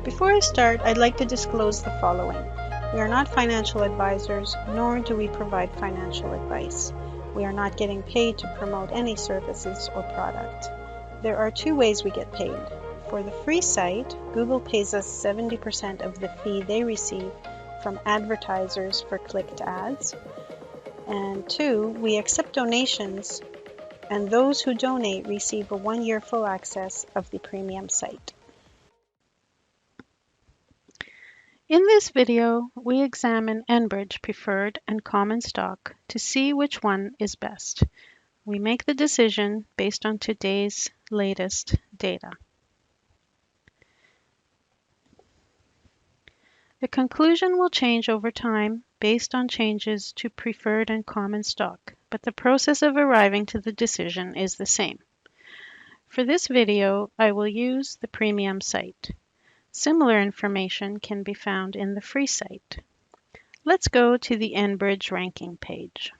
Before I start, I'd like to disclose the following. We are not financial advisors, nor do we provide financial advice. We are not getting paid to promote any services or product. There are two ways we get paid. For the free site, Google pays us 70% of the fee they receive from advertisers for clicked ads. And two, we accept donations, and those who donate receive a 1-year full access of the premium site. In this video, we examine Enbridge Preferred and Common Stock to see which one is best. We make the decision based on today's latest data. The conclusion will change over time based on changes to Preferred and Common Stock, but the process of arriving to the decision is the same. For this video, I will use the premium site. Similar information can be found in the free site. Let's go to the Enbridge Ranking page.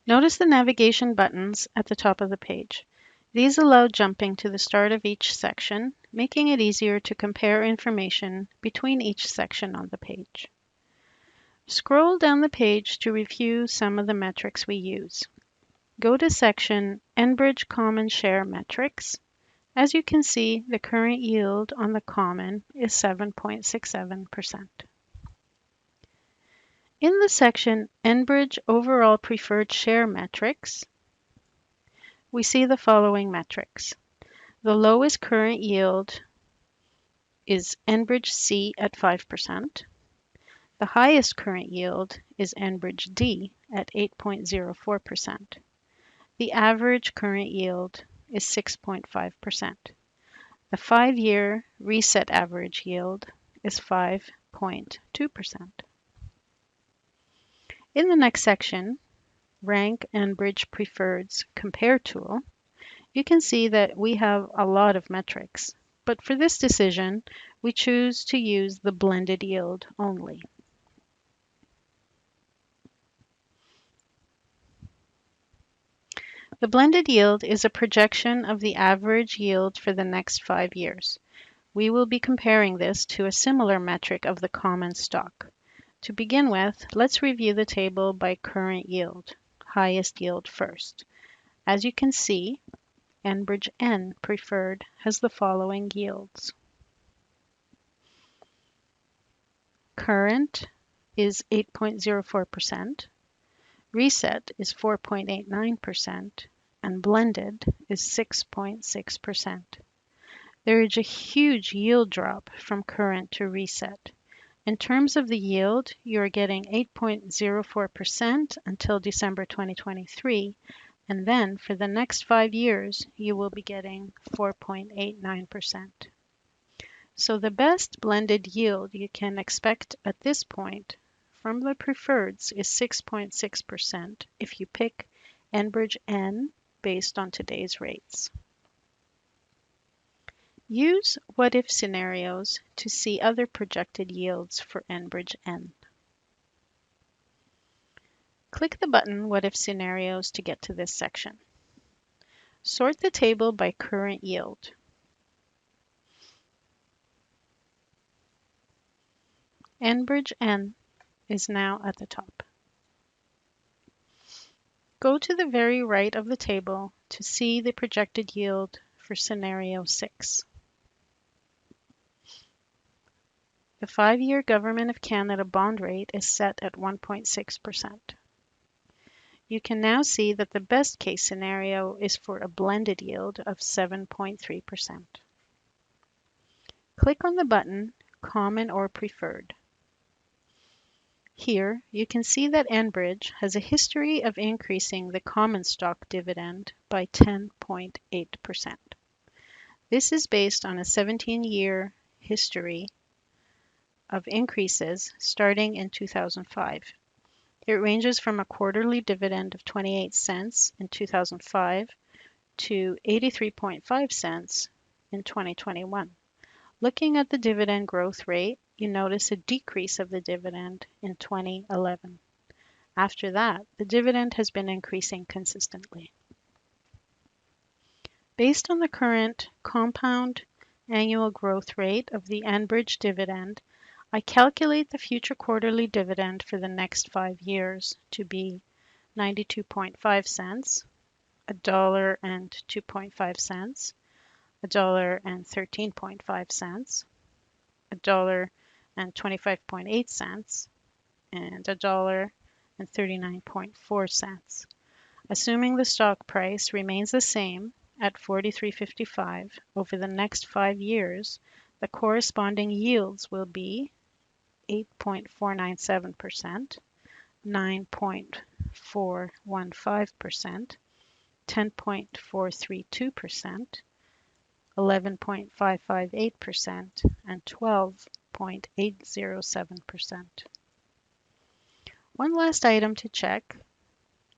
Notice the navigation buttons at the top of the page. These allow jumping to the start of each section, making it easier to compare information between each section on the page. Scroll down the page to review some of the metrics we use. Go to section Enbridge Common Share Metrics. As you can see, the current yield on the common is 7.67%. In the section Enbridge Overall Preferred Share Metrics, we see the following metrics. The lowest current yield is Enbridge C at 5%. The highest current yield is Enbridge D at 8.04%. The average current yield is 6.5%. The 5-year reset average yield is 5.2%. In the next section, Rank Enbridge Preferred's Compare tool, you can see that we have a lot of metrics, but for this decision, we choose to use the blended yield only. The blended yield is a projection of the average yield for the next 5 years. We will be comparing this to a similar metric of the common stock. To begin with, let's review the table by current yield, highest yield first. As you can see, Enbridge N Preferred has the following yields. Current is 8.04%. Reset is 4.89%, and blended is 6.6%. There is a huge yield drop from current to reset. In terms of the yield, you are getting 8.04% until December 2023, and then for the next 5 years, you will be getting 4.89%. So the best blended yield you can expect at this point from the preferreds is 6.6% if you pick Enbridge N based on today's rates. Use what-if scenarios to see other projected yields for Enbridge N. Click the button What If Scenarios to get to this section. Sort the table by current yield. Enbridge N is now at the top. Go to the very right of the table to see the projected yield for scenario 6. The 5-year Government of Canada bond rate is set at 1.6%. You can now see that the best case scenario is for a blended yield of 7.3%. Click on the button Common or Preferred. Here, you can see that Enbridge has a history of increasing the common stock dividend by 10.8%. This is based on a 17-year history of increases starting in 2005. It ranges from a quarterly dividend of 28 cents in 2005 to 83.5 cents in 2021. Looking at the dividend growth rate, you notice a decrease of the dividend in 2011. After that, the dividend has been increasing consistently. Based on the current compound annual growth rate of the Enbridge dividend, I calculate the future quarterly dividend for the next 5 years to be 92.5 cents, $1 and 2.5 cents, $1 and 13.5 cents, $1 and 25.8 cents, and $1 and 39.4 cents. Assuming the stock price remains the same at $43.55 over the next 5 years, the corresponding yields will be 8.497%, 9.415%, 10.432%, 11.558%, and 12.807%. One last item to check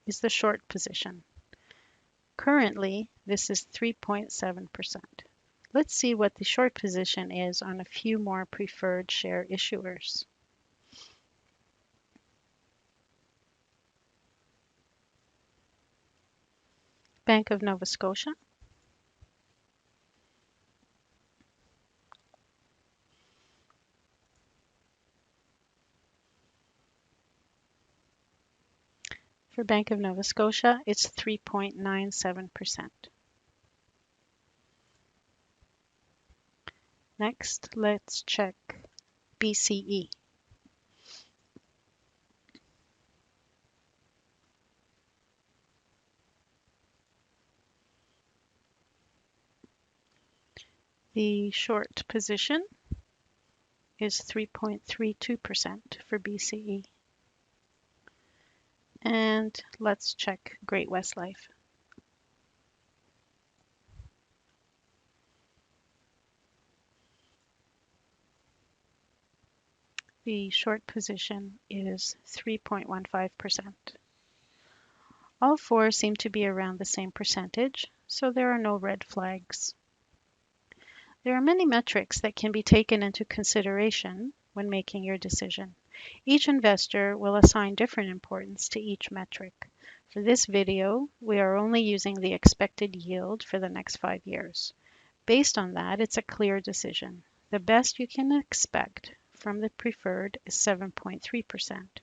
is the short position. Currently, this is 3.7%. Let's see what the short position is on a few more preferred share issuers. Bank of Nova Scotia, for Bank of Nova Scotia, it's 3.97%. Next, let's check BCE. The short position is 3.32% for BCE. And let's check Great-West Life. The short position is 3.15%. All four seem to be around the same percentage, so there are no red flags. There are many metrics that can be taken into consideration when making your decision. Each investor will assign different importance to each metric. For this video, we are only using the expected yield for the next 5 years. Based on that, it's a clear decision. The best you can expect from the preferred is 7.3%.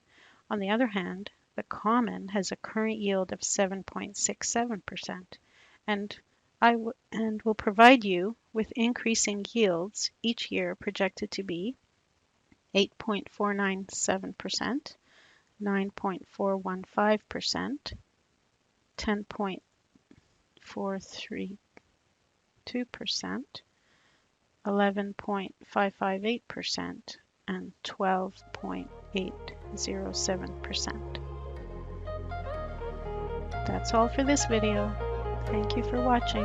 On the other hand, the common has a current yield of 7.67%, and will provide you with increasing yields each year projected to be 8.497%, 9.415%, 10.432%, 11.558%, and 12.807%. That's all for this video. Thank you for watching.